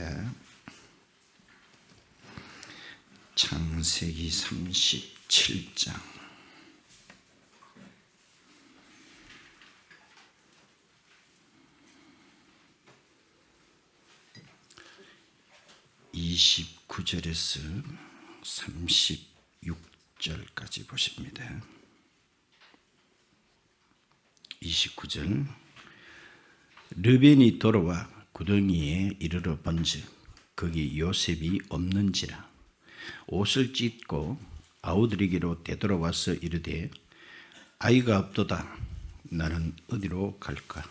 보겠습니다. 창세기 37장 29절에서 36절까지 보십니다. 29절 르벤이 돌아와 구덩이에 이르러 본즉 거기 요셉이 없는지라 옷을 찢고 아우들에게로 되돌아와서 이르되 아이가 없도다. 나는 어디로 갈까?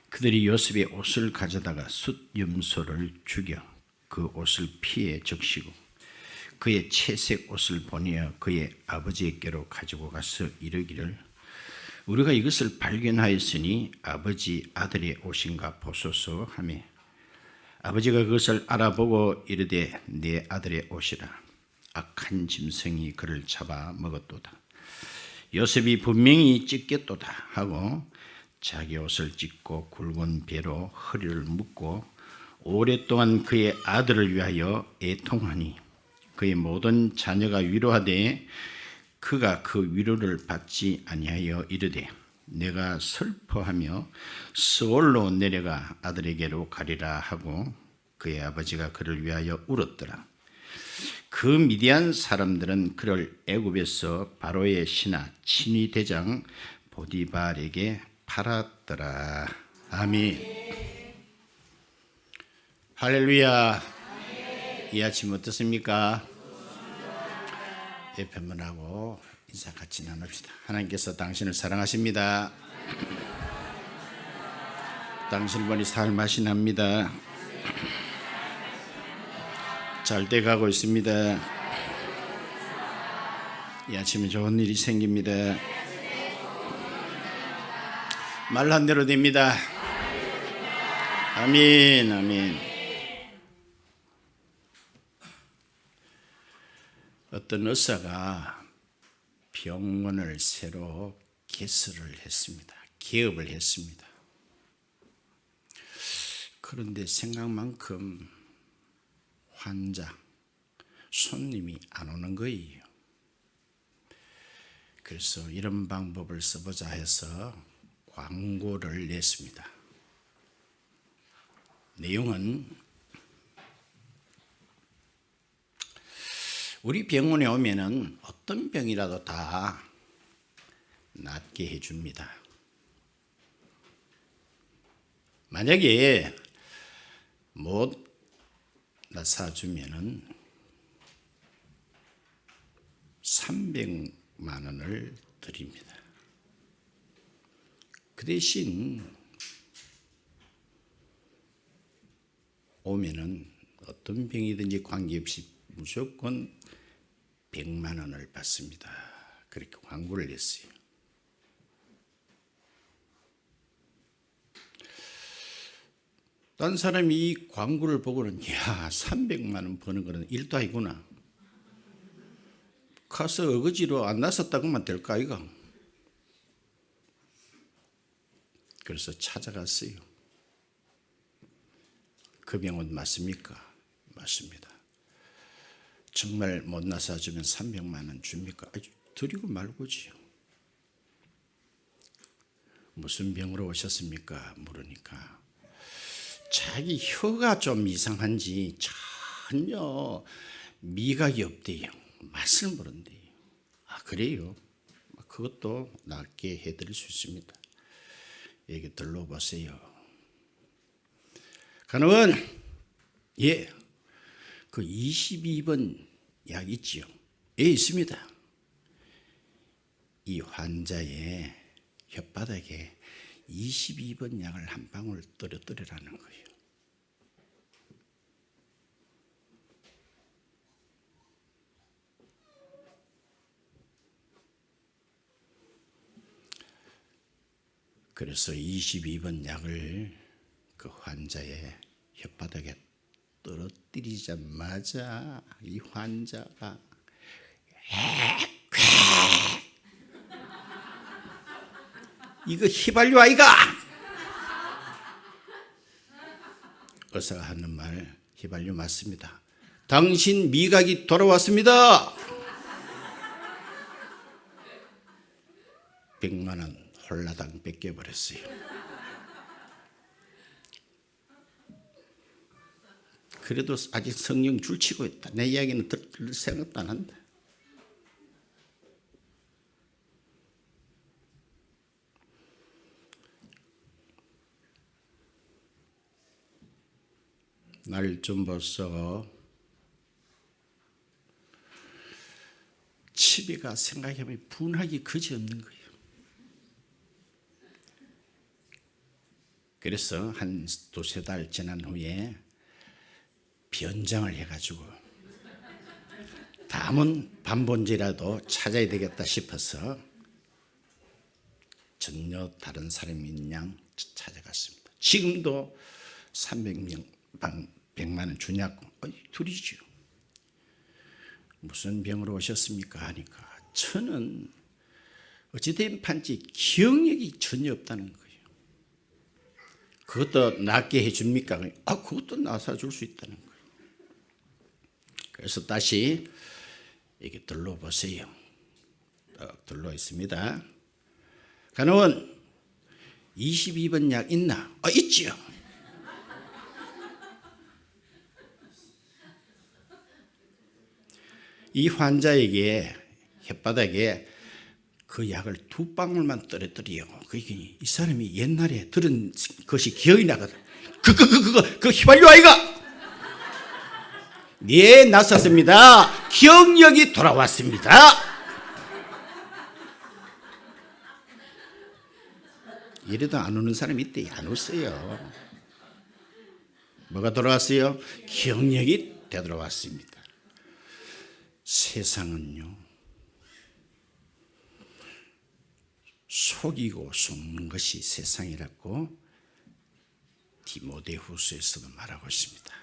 그들이 요셉의 옷을 가져다가 숫염소를 죽여 그 옷을 피에 적시고 그의 채색 옷을 보내어 그의 아버지에게로 가지고 가서 이르기를 우리가 이것을 발견하였으니 아버지 아들의 옷인가 보소서 하며 아버지가 그것을 알아보고 이르되 내 아들의 옷이라. 악한 짐승이 그를 잡아 먹었도다. 요셉이 분명히 찢겼도다 하고 자기 옷을 찢고 굵은 배로 허리를 묶고 오랫동안 그의 아들을 위하여 애통하니 그의 모든 자녀가 위로하되 그가 그 위로를 받지 아니하여 이르되 내가 슬퍼하며 스올로 내려가 아들에게로 가리라 하고 그의 아버지가 그를 위하여 울었더라. 그 미디안 사람들은 그를 애굽에서 바로의 신하 친위 대장 보디발에게 팔았더라. 아멘. 할렐루야. 이 아침 어떻습니까? 옆에 분하고 인사 같이 나눕시다. 하나님께서 당신을 사랑하십니다. 당신을 보니 살맛이 납니다. 잘 돼가고 있습니다. 이 아침에 좋은 일이 생깁니다. 말한 대로 됩니다. 아멘, 아멘. 어떤 의사가 병원을 새로 개설을 했습니다. 개업을 했습니다. 그런데 생각만큼 환자, 손님이 안 오는 거예요. 그래서 이런 방법을 써보자 해서 광고를 냈습니다. 내용은 우리 병원에 오면은 어떤 병이라도 다 낫게 해줍니다. 만약에 못 낫아주면은 300만 원을 드립니다. 그 대신 오면은 어떤 병이든지 관계없이 무조건 100만 원을 받습니다. 그렇게 광고를 냈어요. 딴 사람이 이 광고를 보고는 야 300만 원 버는 거는 일도 아니구나. 가서 어거지로 안 나섰다고만 될까 이거. 그래서 찾아갔어요. 그 병원 맞습니까? 맞습니다. 정말 못 나서주면 300만 원 줍니까? 드리고 말고지요. 무슨 병으로 오셨습니까? 물으니까 자기 혀가 좀 이상한지 전혀 미각이 없대요. 맛을 모른대요. 아 그래요? 그것도 낫게 해드릴 수 있습니다. 여기 들러보세요. 가능은 예. 그 22번 약 있지요. 예, 있습니다. 이 환자의 혓바닥에 22번 약을 한 방울 떨어뜨리라는 거예요. 그래서 22번 약을 그 환자의 혓바닥에 떨어뜨리자마자 이 환자가 이거 휘발유 아이가? 의사가 하는 말 휘발유 맞습니다. 당신 미각이 돌아왔습니다. 100만 원 홀라당 뺏겨버렸어요. 그래도 아직 성령 줄치고 있다. 내 이야기는 들을 생각도 안 한다. 날 좀 벌써 치비가 생각해보면 분하기 그지없는 거예요. 그래서 한 두세 달 지난 후에 변장을 해가지고 다음은 반본지라도 찾아야 되겠다 싶어서 전혀 다른 사람인 양 찾아갔습니다. 지금도 300명 100만 원 주냐고. 둘이죠. 무슨 병으로 오셨습니까? 하니까 저는 어찌된 판지 기억력이 전혀 없다는 거예요. 그것도 낫게 해줍니까? 그것도 나사 줄 수 있다는 거예요. 그래서 다시 이렇게 둘러보세요. 둘러 있습니다. 간호원 22번 약 있나? 있지요. 이 환자에게 혓바닥에 그 약을 2방울만 떨어뜨려요. 이 사람이 옛날에 들은 것이 기억이 나거든. 그 휘발유 아이가? 네, 났었습니다. 기억력이 돌아왔습니다. 이래도 안 오는 사람이 있대. 안 왔어요. 뭐가 돌아왔어요? 기억력이 되돌아왔습니다. 세상은요, 속이고 속는 것이 세상이라고 디모데후서에서도 말하고 있습니다.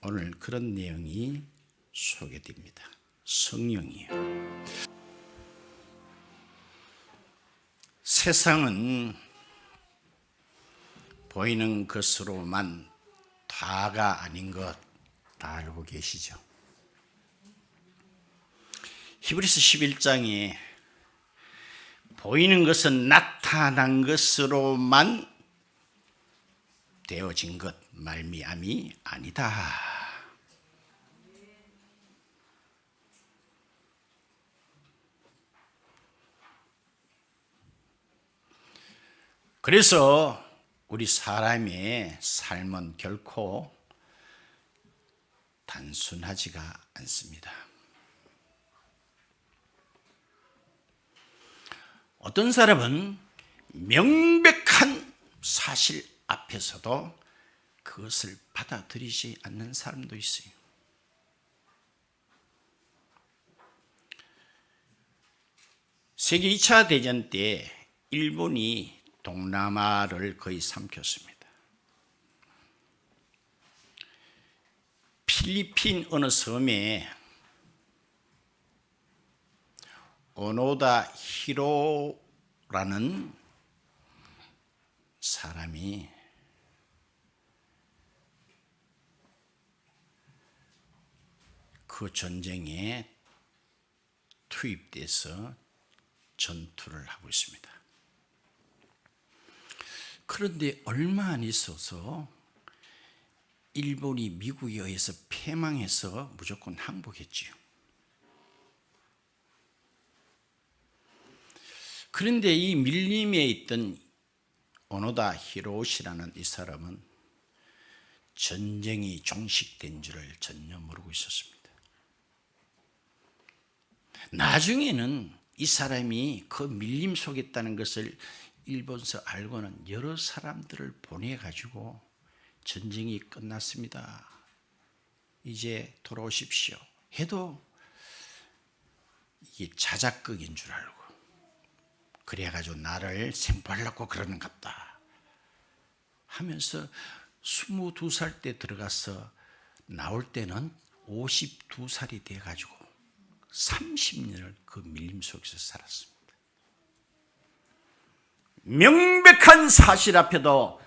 오늘 그런 내용이 소개됩니다. 성령이요. 세상은 보이는 것으로만 다가 아닌 것 다 알고 계시죠? 히브리서 11장에 보이는 것은 나타난 것으로만 되어진 것 말미암이 아니다. 그래서 우리 사람의 삶은 결코 단순하지가 않습니다. 어떤 사람은 명백한 사실 앞에서도 그것을 받아들이지 않는 사람도 있어요. 세계 2차 대전 때 일본이 동남아를 거의 삼켰습니다. 필리핀 어느 섬에 오노다 히로라는 사람이 그 전쟁에 투입돼서 전투를 하고 있습니다. 그런데 얼마 안 있어서 일본이 미국에 의해서 패망해서 무조건 항복했지요. 그런데 이 밀림에 있던 오노다 히로시라는 이 사람은 전쟁이 종식된 줄을 전혀 모르고 있었습니다. 나중에는 이 사람이 그 밀림 속에 있다는 것을 일본서 알고는 여러 사람들을 보내가지고 전쟁이 끝났습니다. 이제 돌아오십시오. 해도 이게 자작극인 줄 알고 그래가지고 나를 생포하려고 그러는갑다 하면서 22살 때 들어가서 나올 때는 52살이 돼가지고 30년을 그 밀림 속에서 살았습니다. 명백한 사실 앞에도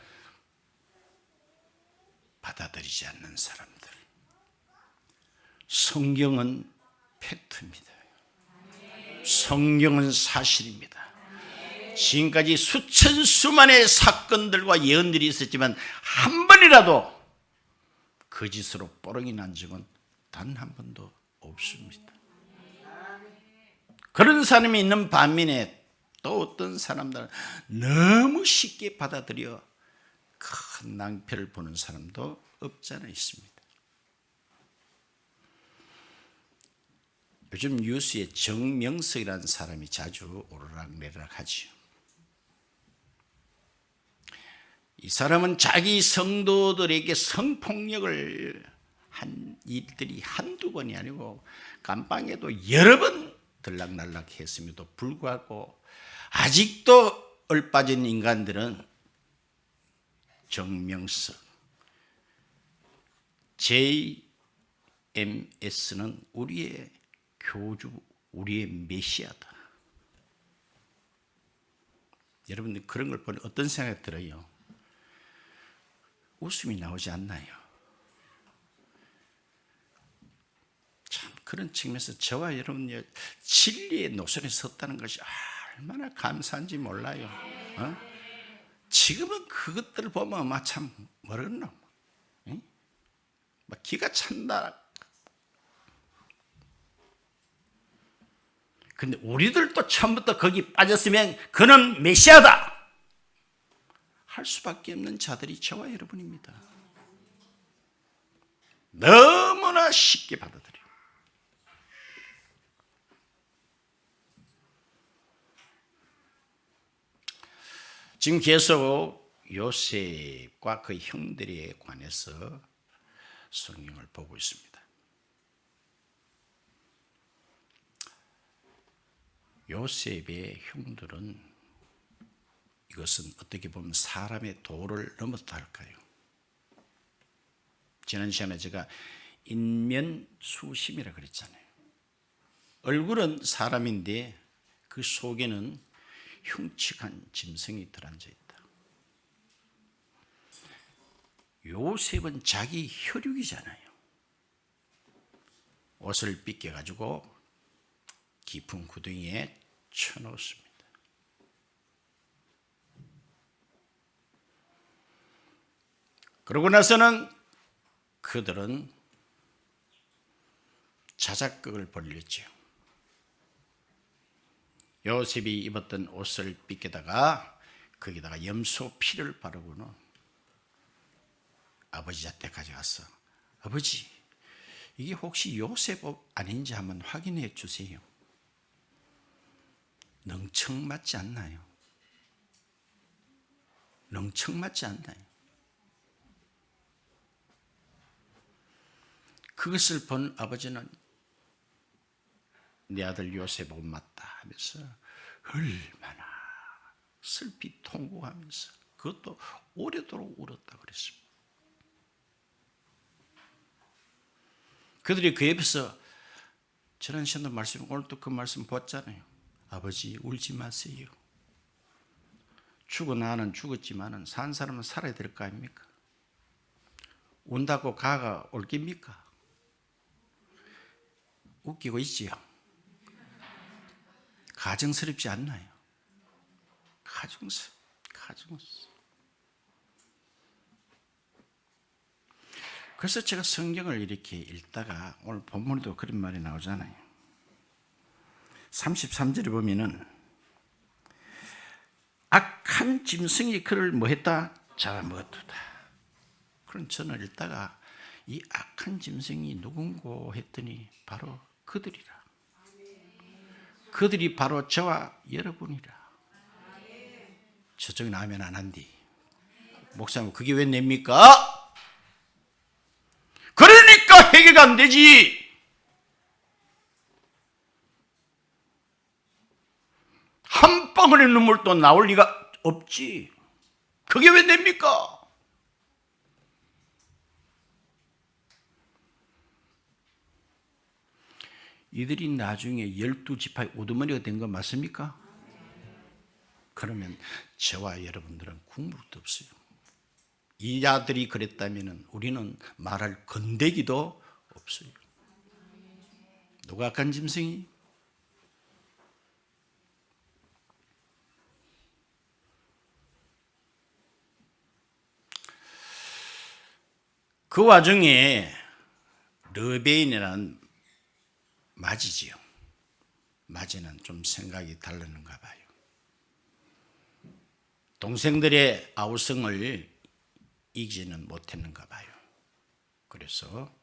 받아들이지 않는 사람들. 성경은 팩트입니다. 성경은 사실입니다. 지금까지 수천 수만의 사건들과 예언들이 있었지만 한 번이라도 거짓으로 뽀록이 난 적은 단 한 번도 없습니다. 그런 사람이 있는 반면에 또 어떤 사람들은 너무 쉽게 받아들여 큰 낭패를 보는 사람도 없지 않아 있습니다. 요즘 뉴스에 정명석이라는 사람이 자주 오르락내리락 하지요. 이 사람은 자기 성도들에게 성폭력을 한 일들이 한두 번이 아니고 감방에도 여러 번 들락날락 했음에도 불구하고 아직도 얼빠진 인간들은 정명석, JMS는 우리의 교주, 우리의 메시아다. 여러분들 그런 걸 보니 어떤 생각이 들어요? 웃음이 나오지 않나요? 참 그런 측면에서 저와 여러분이 진리의 노선에 섰다는 것이 얼마나 감사한지 몰라요. 지금은 그것들을 보면 막 참 뭐랬노? 막 기가 찬다. 근데 우리들도 처음부터 거기 빠졌으면 그는 메시아다 할 수밖에 없는 자들이 저와 여러분입니다. 너무나 쉽게 받아들여요. 지금 계속 요셉과 그 형들에 관해서 성경을 보고 있습니다. 요셉의 형들은 이것은 어떻게 보면 사람의 도를 넘었다 할까요? 지난 시간에 제가 인면수심이라 그랬잖아요. 얼굴은 사람인데 그 속에는 흉측한 짐승이 들어앉아 있다. 요셉은 자기 혈육이잖아요. 옷을 빗겨가지고 깊은 구덩이에 쳐넣었습니다. 그러고 나서는 그들은 자작극을 벌였죠. 요셉이 입었던 옷을 빗겨다가 거기다가 염소 피를 바르고는 아버지한테 가져가서 아버지 이게 혹시 요셉 옷 아닌지 한번 확인해 주세요. 능청맞지 않나요? 능청맞지 않나요? 그것을 본 아버지는 내 아들 요셉 옷 맞다 하면서 얼마나 슬피 통곡하면서 그것도 오래도록 울었다 그랬습니다. 그들이 그 옆에서 지난 시간도 말씀, 오늘 또 그 말씀 봤잖아요. 아버지 울지 마세요. 죽어 나는 죽었지만 산 사람은 살아야 될 거 아닙니까? 운다고 가가 올 깁니까? 웃기고 있지요. 가정스럽지 않나요? 가정스럽. 그래서 제가 성경을 이렇게 읽다가 오늘 본문에도 그런 말이 나오잖아요. 33절에 보면은 악한 짐승이 그를 뭐했다? 잡아먹었다. 그럼 저는 읽다가 이 악한 짐승이 누군고 했더니 바로 그들이라. 그들이 바로 저와 여러분이라. 저쪽에 나오면 안 한디. 목사님 그게 왜 냅니까? 그러니까 해결가 안 되지. 한 방울의 눈물도 나올 리가 없지. 그게 왜 됩니까? 이들이 나중에 12지파의 우두머리가 된 거 맞습니까? 그러면 저와 여러분들은 국물도 없어요. 이 아들이 그랬다면 우리는 말할 건데기도 없어요. 누가 악한 짐승이? 그 와중에 르베인이라는 맞이지요. 맞이는 좀 생각이 다르는가 봐요. 동생들의 아우성을 이기지는 못했는가 봐요. 그래서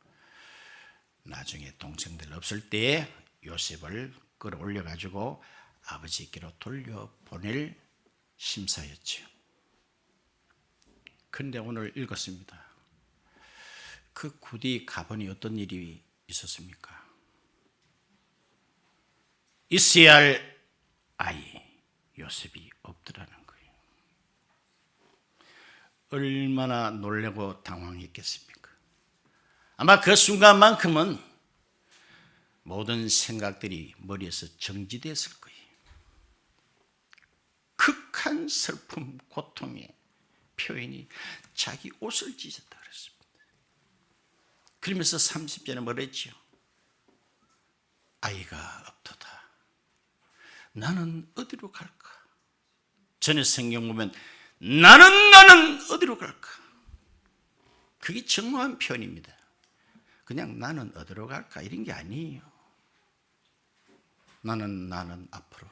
나중에 동생들 없을 때 요셉을 끌어올려 가지고 아버지께로 돌려보낼 심사였죠. 그런데 오늘 읽었습니다. 그 구디 가보니 어떤 일이 있었습니까? 있어야 할 아이 요셉이 없더라는 거예요. 얼마나 놀라고 당황했겠습니까? 아마 그 순간만큼은 모든 생각들이 머리에서 정지됐을 거예요. 극한 슬픔, 고통의 표현이 자기 옷을 찢었다 그랬습니다. 그러면서 30절에 뭐랬죠? 아이가 없도다. 나는 어디로 갈까? 전에 성경 보면 나는 어디로 갈까? 그게 정확한 표현입니다. 그냥 나는 어디로 갈까 이런 게 아니에요. 나는 앞으로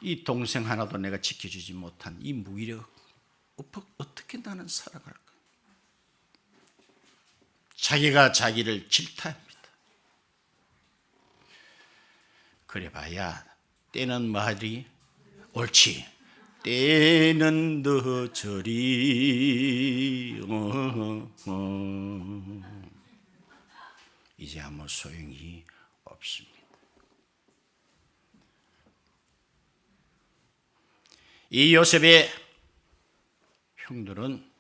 이 동생 하나도 내가 지켜주지 못한 이 무기력 어떻게 나는 살아갈까? 자기가 자기를 질타합니다. 그래봐야 때는 뭐하리? 옳지. 때는 더 저리 이제 아무 소용이 없습니다. 이 요셉의 형들은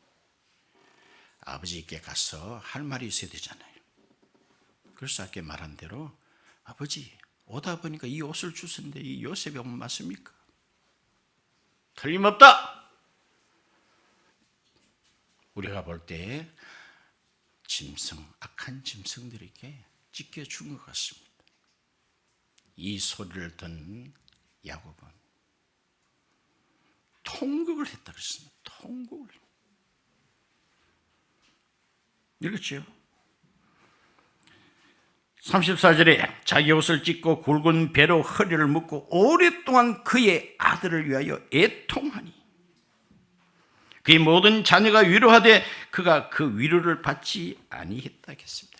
아버지께 가서 할 말이 있어야 되잖아요. 그래서 아까 말한 대로 아버지 오다 보니까 이 옷을 주셨는데 이 요셉이 옷 맞습니까? 틀림없다. 우리가 볼 때 악한 짐승들에게 찢겨준 것 같습니다. 이 소리를 듣는 야곱은 통곡을 했다 그랬습니다. 통곡을. 읽었죠? 34절에 자기 옷을 찢고 굵은 배로 허리를 묶고 오랫동안 그의 아들을 위하여 애통하니 그의 모든 자녀가 위로하되 그가 그 위로를 받지 아니했다 했습니다.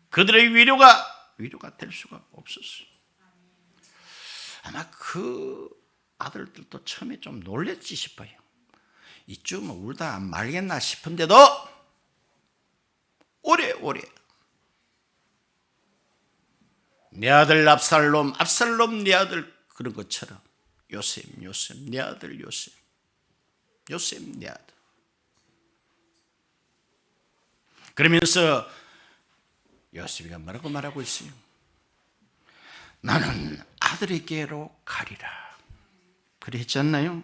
그들의 위로가 될 수가 없었어요. 아마 그 아들들도 처음에 좀 놀랬지 싶어요. 이쯤 울다 안 말겠나 싶은데도 오래 내 아들 압살롬 내 아들 그런 것처럼 요셉 내 아들 요셉 내 아들 그러면서 요셉이가 뭐라고 말하고 있어요? 나는 아들에게로 가리라. 그래 했지 않나요?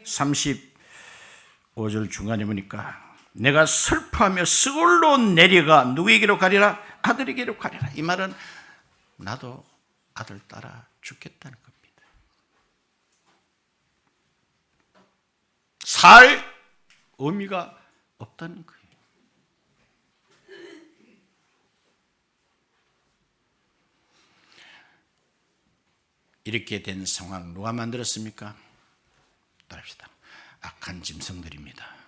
35절 중간에 보니까 내가 슬퍼하며 스골로 내려가 누구에게로 가리라? 아들에게로 가리라. 이 말은 나도 아들 따라 죽겠다는 겁니다. 살 의미가 없다는 거예요. 이렇게 된 상황 누가 만들었습니까? 따라합시다. 악한 짐승들입니다.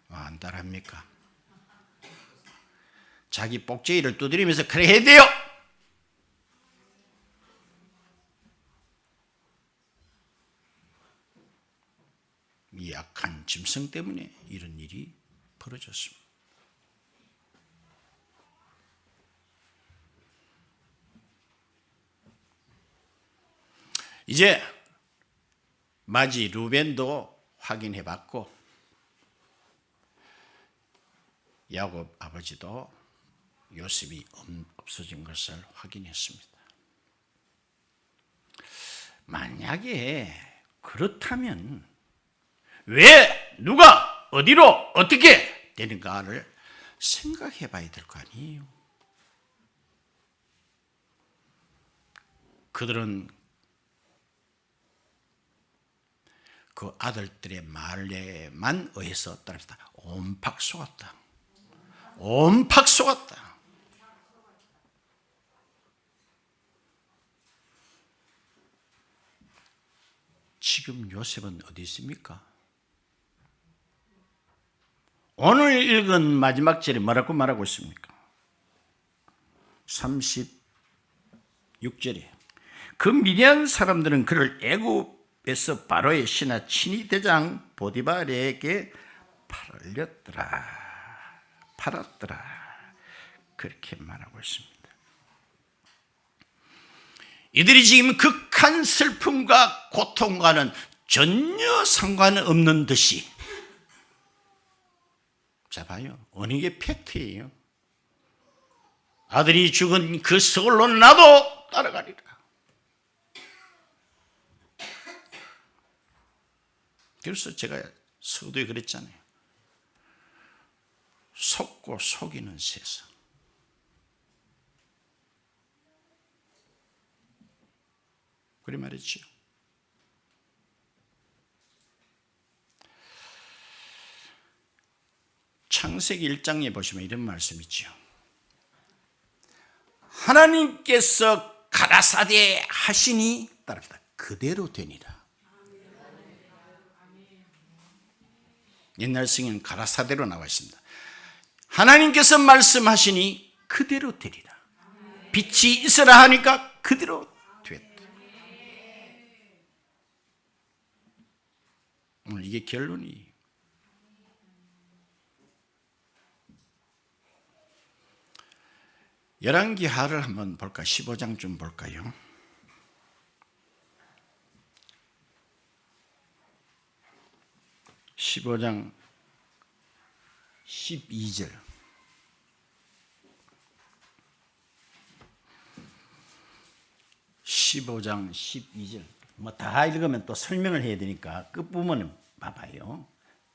안 따라합니까? 자기 복제기를 두드리면서 그래 해야 돼요. 이 악한 짐승 때문에 이런 일이 벌어졌습니다. 이제 마지 루벤도 확인해 봤고 야곱 아버지도 요셉이 없어진 것을 확인했습니다. 만약에 그렇다면 왜, 누가, 어디로, 어떻게 되는가를 생각해 봐야 될 거 아니에요. 그들은 그 아들들의 말에만 의해서 따라서 옴팍 속았다. 옴팍 속았다. 지금 요셉은 어디 있습니까? 오늘 읽은 마지막 절에 뭐라고 말하고 있습니까? 36절에 그 미디안 사람들은 그를 애굽에서 바로의 신하 친위 대장 보디발에게 팔았더라. 그렇게 말하고 있습니다. 이들이 지금 극한 슬픔과 고통과는 전혀 상관없는 듯이, 자 봐요, 어느 게 팩트예요. 아들이 죽은 그 서울로 나도 따라가리라. 그래서 제가 서두에 그랬잖아요. 속고 속이는 세상. 그래 말했죠. 창세기 1장에 보시면 이런 말씀이 있죠. 하나님께서 가라사대 하시니 따릅니다. 그대로 되니라. 옛날 성경은 가라사대로 나와 있습니다. 하나님께서 말씀하시니 그대로 되리라. 빛이 있으라 하니까 그대로 됐다. 오늘 이게 결론이. 열왕기하를 한번 볼까? 15장 좀 볼까요? (15장) 12절. (15장) 12절. 뭐 다 읽으면 또 설명을 해야 되니까 끝부분은 봐봐요.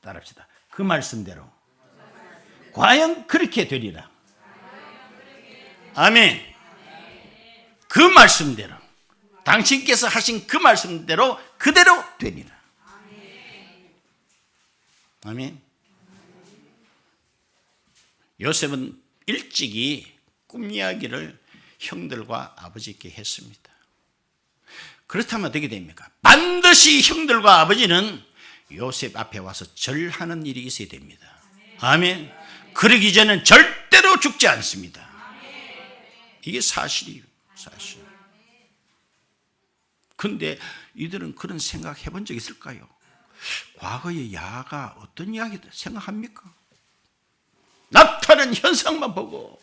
따라합시다. 그 말씀대로 과연 그렇게 되리라. 아멘. 그 말씀대로, 당신께서 하신 그 말씀대로 그대로 되리라. 아멘. 요셉은 일찍이 꿈 이야기를 형들과 아버지께 했습니다. 그렇다면 어떻게 됩니까? 반드시 형들과 아버지는 요셉 앞에 와서 절하는 일이 있어야 됩니다. 아멘. 그러기 전에는 절대로 죽지 않습니다. 이게 사실이에요. 사실. 근데 이들은 그런 생각 해본 적 있을까요? 과거의 야가 어떤 이야기들 생각합니까? 나타난 현상만 보고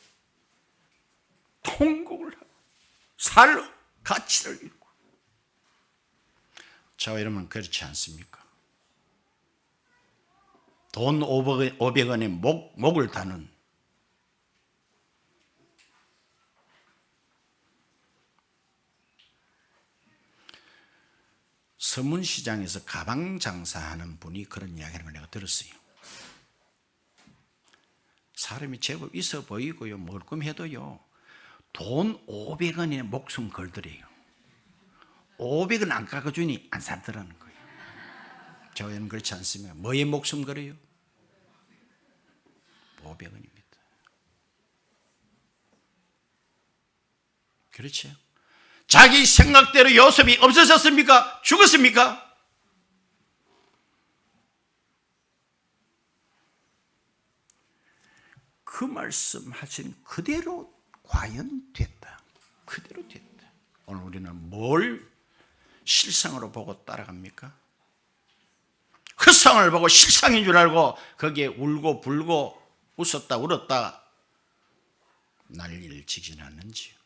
통곡을 하고 살 가치를 잃고. 저와 여러분 그렇지 않습니까? 돈 500원에 목을 다는 서문시장에서 가방 장사하는 분이 그런 이야기하는 걸 내가 들었어요. 사람이 제법 있어 보이고요, 멀끔해도요, 돈 500원에 목숨 걸더래요. 500원 안 깎아주니 안 살더라는 거예요. 저희는 그렇지 않습니다. 뭐에 목숨 걸어요? 500원입니다. 그렇죠? 자기 생각대로 요셉이 없어졌습니까? 죽었습니까? 그 말씀하신 그대로 과연 됐다. 그대로 됐다. 오늘 우리는 뭘 실상으로 보고 따라갑니까? 헛상을 보고 실상인 줄 알고 거기에 울고 불고 웃었다 울었다 난리를 치지는 않는지요.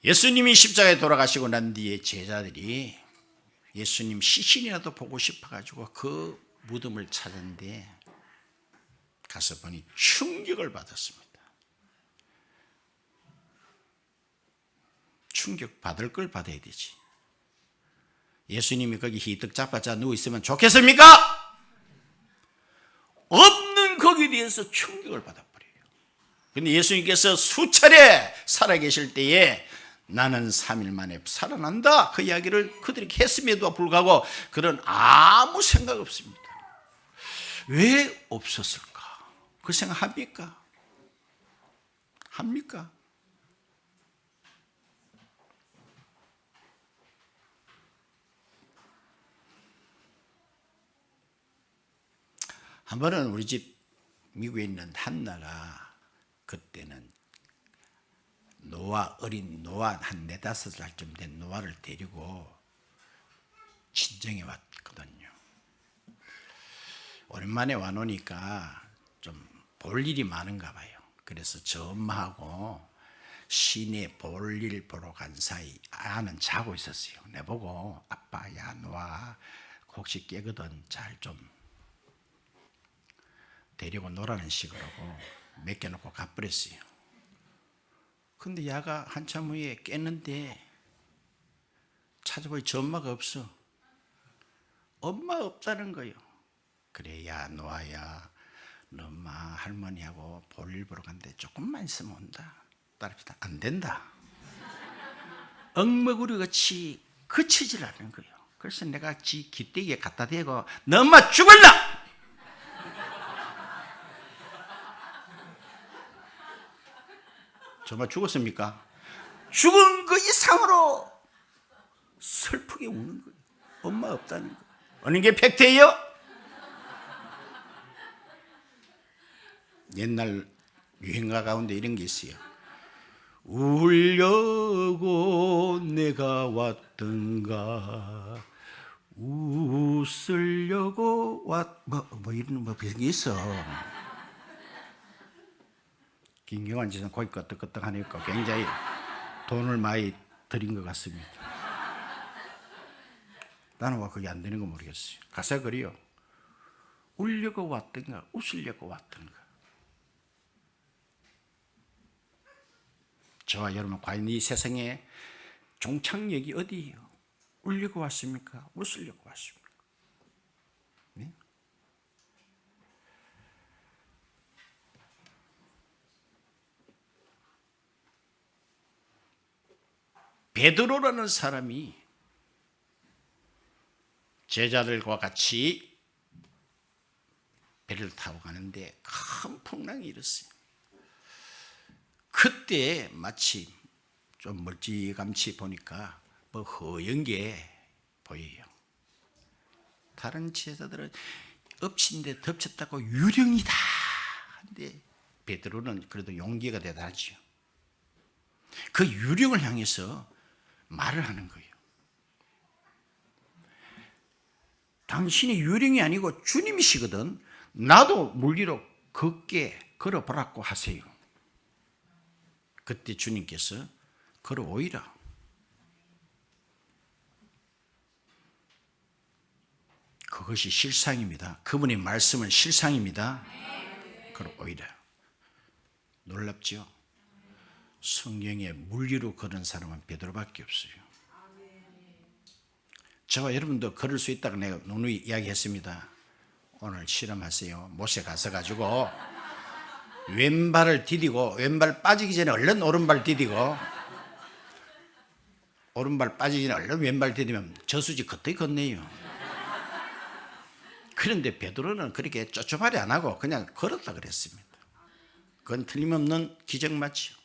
예수님이 십자가에 돌아가시고 난 뒤에 제자들이 예수님 시신이라도 보고 싶어가지고 그 무덤을 찾았는데 가서 보니 충격을 받았습니다. 충격 받을 걸 받아야 되지. 예수님이 거기 희득 자빠져 누워있으면 좋겠습니까? 없는 거기에 대해서 충격을 받아버려요. 근데 예수님께서 수차례 살아계실 때에 나는 3일 만에 살아난다, 그 이야기를 그들이 했음에도 불구하고 그런 아무 생각 없습니다. 왜 없었을까? 그 생각 합니까? 합니까? 한 번은 우리 집 미국에 있는 한나가, 그때는 어린 노아 한 4, 5살쯤 된 노아를 데리고 친정에 왔거든요. 오랜만에 와놓으니까 좀 볼 일이 많은가 봐요. 그래서 저 엄마하고 시내 볼일 보러 간 사이 아는 자고 있었어요. 내보고 아빠, 야 노아 혹시 깨거든 잘 좀 데리고 놀라는 식으로 맡겨놓고 가버렸어요. 근데 야가 한참 후에 깼는데 찾아보니 저 엄마가 없어. 엄마 없다는 거예요. 그래, 야 노아야, 너 엄마 할머니하고 볼일 보러 간대. 조금만 있으면 온다. 딸합시다. 안 된다. 엉먹으리같이 그치질 않는 거예요. 그래서 내가 지 기대기에 갖다 대고 너 엄마 죽었나? 정말 죽었습니까? 죽은 그 이상으로 슬프게 우는 거예요. 엄마 없다는 거예요. 어느 게 팩트예요? 옛날 유행가 가운데 이런 게 있어요. 울려고 내가 왔던가, 웃으려고 이런 그런 게 있어. 김경환 지사는 고기 끄떡끄떡 하니까 굉장히 돈을 많이 들인 것 같습니다. 나는 왜 그게 안 되는 거 모르겠어요. 가사가 그래요. 울려고 왔던가, 웃으려고 왔던가. 저와 여러분, 과연 이 세상에 종착역이 어디예요? 울려고 왔습니까? 웃으려고 왔습니까? 네? 베드로라는 사람이 제자들과 같이 배를 타고 가는데 큰 풍랑이 일었어요. 그때 마치 좀 멀찌감치 보니까 뭐 허연 게 보여요. 다른 제자들은 엎친 데 덮쳤다고 유령이다 한데 베드로는 그래도 용기가 대단하죠. 그 유령을 향해서 말을 하는 거예요. 당신이 유령이 아니고 주님이시거든. 나도 물 위로 걷게 걸어보라고 하세요. 그때 주님께서 걸어오이라. 그것이 실상입니다. 그분의 말씀은 실상입니다. 걸어오이라. 놀랍죠? 성경에 물 위로 걸은 사람은 베드로밖에 없어요. 저와 여러분도 걸을 수 있다고 내가 누누이 이야기했습니다. 오늘 실험하세요. 못에 가서 왼발을 디디고, 왼발 빠지기 전에 얼른 오른발 디디고, 오른발 빠지기 전에 얼른 왼발 디디면 저수지 걷더니 걷네요. 그런데 베드로는 그렇게 쩌쩌발이 안 하고 그냥 걸었다 그랬습니다. 그건 틀림없는 기적 맞죠.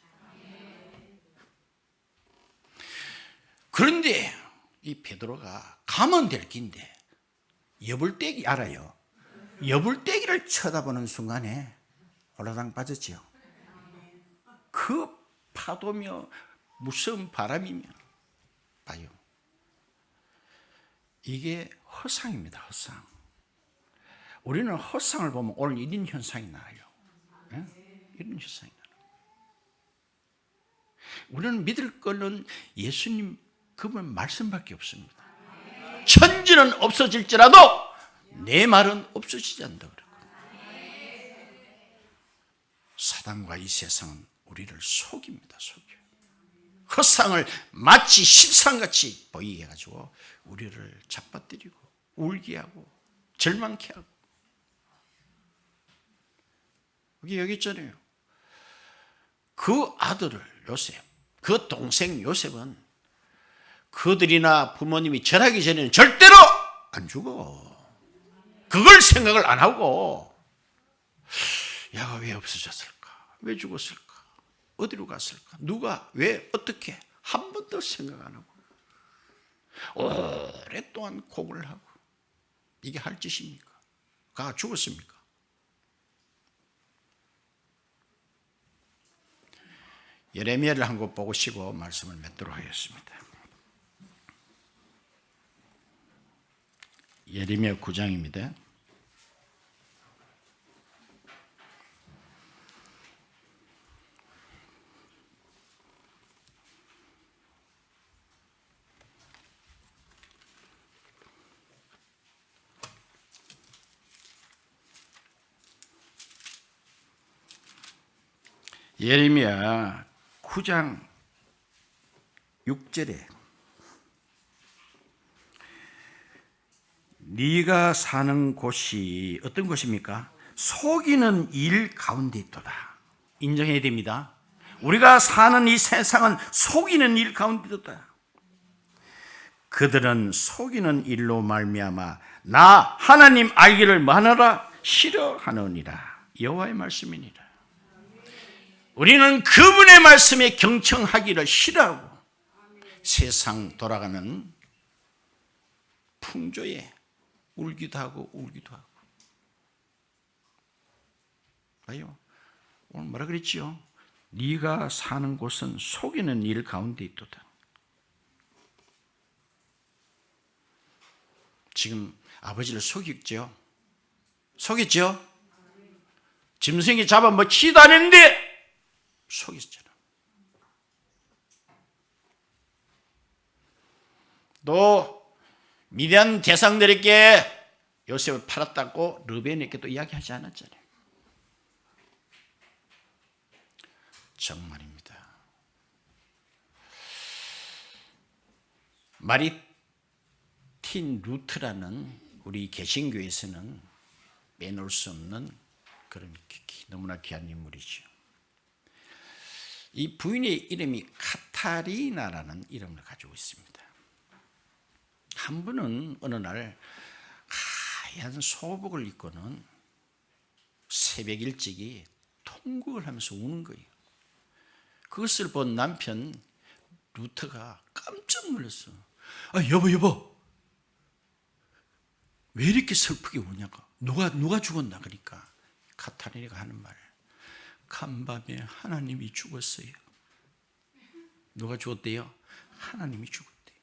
그런데 이 베드로가 가면 될 긴데 여불떼기 알아요? 여불떼기를 쳐다보는 순간에 홀라당 빠졌지요. 그 파도며 무서운 바람이며 봐요. 이게 허상입니다. 허상. 우리는 허상을 보면 오늘 이런 현상이 나요. 네? 이런 현상이 나요. 우리는 믿을 거는 예수님 그분 말씀밖에 없습니다. 천지는 없어질지라도 내 말은 없어지지 않는다 그랬거든요. 사단과 이 세상은 우리를 속입니다. 속여요. 헛상을 마치 실상같이 보이게 해가지고 우리를 잡아뜨리고 울게 하고 절망케 하고. 여기 있잖아요. 그 아들을 요셉, 그 동생 요셉은 그들이나 부모님이 절하기 전에는 절대로 안 죽어. 그걸 생각을 안 하고 야가 왜 없어졌을까? 왜 죽었을까? 어디로 갔을까? 누가 왜 어떻게 한 번도 생각 안 하고 오랫동안 곡을 하고. 이게 할 짓입니까? 그가 죽었습니까? 예레미야를 한 번 보고 쉬고 말씀을 맺도록 하겠습니다. 예레미야 9장입니다. 예레미야 9장 6절에 네가 사는 곳이 어떤 곳입니까? 속이는 일 가운데 있도다. 인정해야 됩니다. 우리가 사는 이 세상은 속이는 일 가운데 있도다. 그들은 속이는 일로 말미암아 나 하나님 알기를 뭐하노라? 싫어하느니라. 여호와의 말씀이니라. 우리는 그분의 말씀에 경청하기를 싫어하고 세상 돌아가는 풍조에 울기도 하고 울기도 하고. 봐요. 오늘 뭐라 그랬지요? 네가 사는 곳은 속이는 일 가운데 있도다. 지금 아버지를 속였죠? 속였죠? 짐승이 잡아 뭐 치도 않았는데 속였잖아. 또 미디안 대상들에게 요셉을 팔았다고 르벤에게 또 이야기하지 않았잖아요. 정말입니다. 마리틴 루트라는 우리 개신교에서는 빼놓을 수 없는 그런 너무나 귀한 인물이죠. 이 부인의 이름이 카타리나라는 이름을 가지고 있습니다. 한 분은 어느 날 하얀 소복을 입고는 새벽 일찍이 통곡을 하면서 우는 거예요. 그것을 본 남편 루터가 깜짝 놀랐어. 여보 왜 이렇게 슬프게 우냐고. 누가 죽었나. 그러니까 카타리나가 하는 말, 간밤에 하나님이 죽었어요. 누가 죽었대요? 하나님이 죽었대요.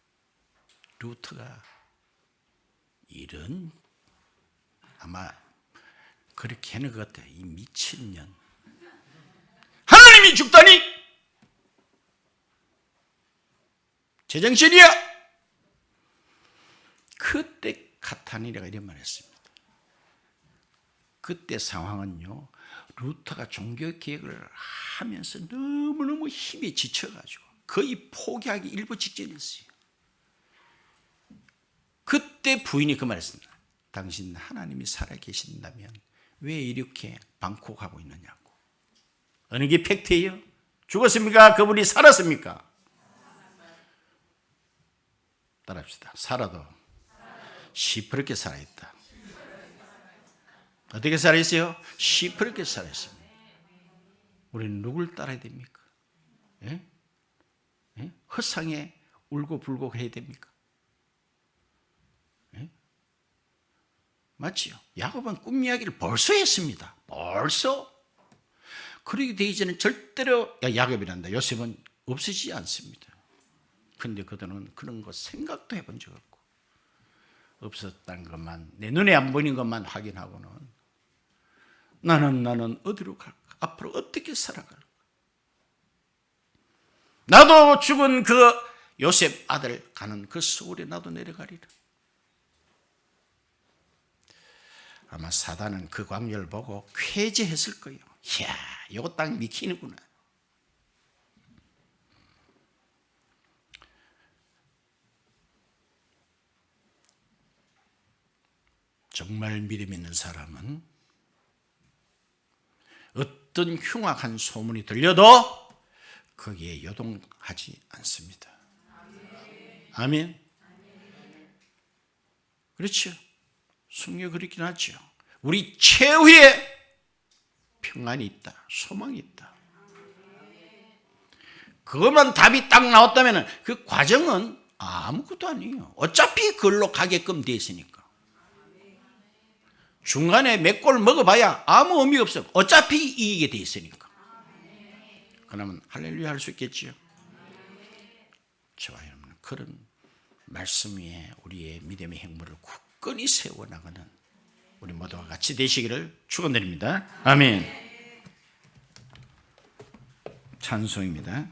루터가 이런 아마 그렇게 하는 것 같아요. 이 미친년. 하나님이 죽다니? 제정신이야? 그때 카타리나가 이런 말을 했습니다. 그때 상황은요, 루터가 종교개혁을 하면서 너무너무 힘에 지쳐가지고 거의 포기하기 일보 직전이었어요. 그때 부인이 그 말했습니다. 당신 하나님이 살아계신다면 왜 이렇게 방콕하고 있느냐고. 어느 게 팩트예요? 죽었습니까? 그분이 살았습니까? 따라합시다. 살아도 시퍼렇게 살아있다. 어떻게 살아있어요? 시퍼렇게 살아있습니다. 우리는 누굴 따라야 됩니까? 예? 예? 헛상에 울고 불고 해야 됩니까? 예? 맞지요? 야곱은 꿈 이야기를 벌써 했습니다. 벌써. 그러게 되기 전에 절대로 야곱이란다. 요셉은 없어지지 않습니다. 그런데 그들은 그런 거 생각도 해본 적 없고 없었다는 것만, 내 눈에 안 보이는 것만 확인하고는 나는 어디로 갈까? 앞으로 어떻게 살아갈까? 나도 죽은 그 요셉 아들 가는 그 서울에 나도 내려가리라. 아마 사단은 그 광경을 보고 쾌재했을 거예요. 이야, 요거 딱 미키는구나. 정말 믿음 있는 사람은 어떤 흉악한 소문이 들려도 거기에 요동하지 않습니다. 아멘. 그렇죠. 성경에 그렇긴 하죠. 우리 최후의 평안이 있다. 소망이 있다. 그것만 답이 딱 나왔다면 그 과정은 아무것도 아니에요. 어차피 그걸로 가게끔 돼 있으니까. 중간에 몇 골 먹어봐야 아무 의미 없어. 어차피 이기게 돼 있으니까. 그러면 할렐루야 할 수 있겠지요. 저와 여러분 그런 말씀 위에 우리의 믿음의 행보를 굳건히 세워나가는 우리 모두가 같이 되시기를 축원드립니다. 아멘. 찬송입니다.